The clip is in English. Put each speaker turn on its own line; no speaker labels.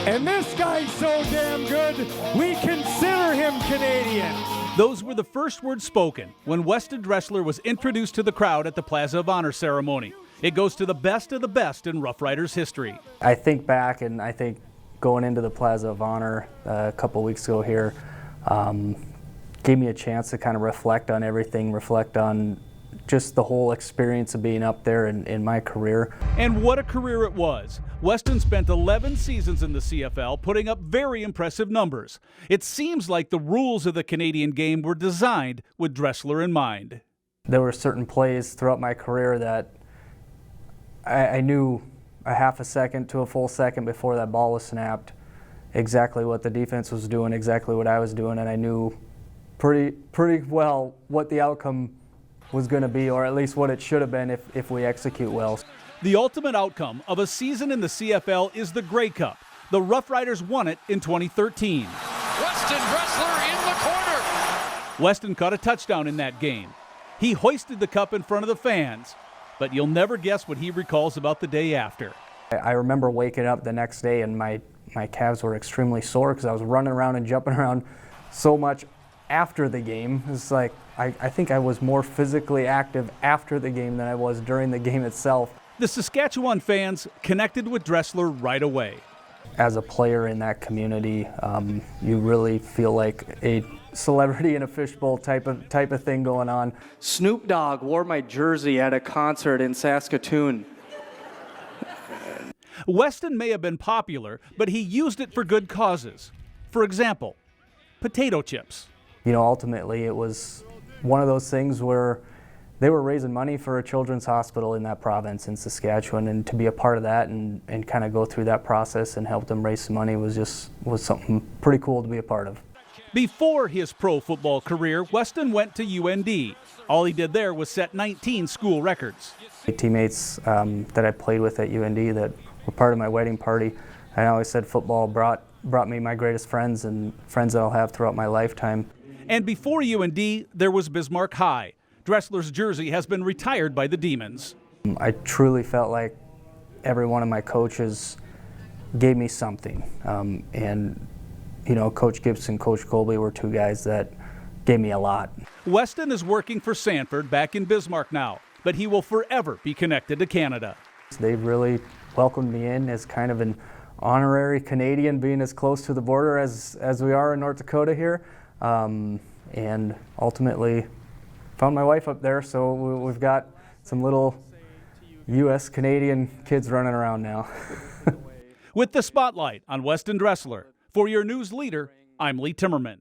And this guy's so damn good, we consider him Canadian.
Those were the first words spoken when Weston Dressler was introduced to the crowd at the Plaza of Honor ceremony. It goes to the best of the best in Rough Riders history.
I think back, and I think going into the Plaza of Honor a couple weeks ago here gave me a chance to kind of reflect on everything, reflect on just the whole experience of being up there in my career.
And what a career it was. Weston spent 11 seasons in the CFL, putting up very impressive numbers. It seems like the rules of the Canadian game were designed with Dressler in mind.
There were certain plays throughout my career that I knew a half a second to a full second before that ball was snapped exactly what the defense was doing, exactly what I was doing, and I knew pretty well what the outcome was going to be, or at least what it should have been if we execute well.
The ultimate outcome of a season in the CFL is the Grey Cup. The Rough Riders won it in 2013.
Weston Dressler in the corner.
Weston caught a touchdown in that game. He hoisted the cup in front of the fans, but you'll never guess what he recalls about the day after.
I remember waking up the next day and my calves were extremely sore because I was running around and jumping around so much after the game. It's like I think I was more physically active after the game than I was during the game itself.
The Saskatchewan fans connected with Dressler right away.
As a player in that community, you really feel like a celebrity in a fishbowl type of thing going on. Snoop Dogg wore my jersey at a concert in Saskatoon.
Weston may have been popular, but he used it for good causes. For example, potato chips.
You know, ultimately it was one of those things where they were raising money for a children's hospital in that province in Saskatchewan, and to be a part of that and kind of go through that process and help them raise some money was something pretty cool to be a part of.
Before his pro football career, Weston went to UND. All he did there was set 19 school records.
The teammates that I played with at UND that were part of my wedding party, I always said football brought me my greatest friends and friends that I'll have throughout my lifetime.
And before UND, there was Bismarck High. Dressler's jersey has been retired by the Demons.
I truly felt like every one of my coaches gave me something. And, you know, Coach Gibson, Coach Colby were two guys that gave me a lot.
Weston is working for Sanford back in Bismarck now, but he will forever be connected to Canada.
They've really welcomed me in as kind of an honorary Canadian, being as close to the border as we are in North Dakota here. And ultimately found my wife up there, so we've got some little U.S.-Canadian kids running around now.
With the spotlight on Weston Dressler, for your news leader, I'm Lee Timmerman.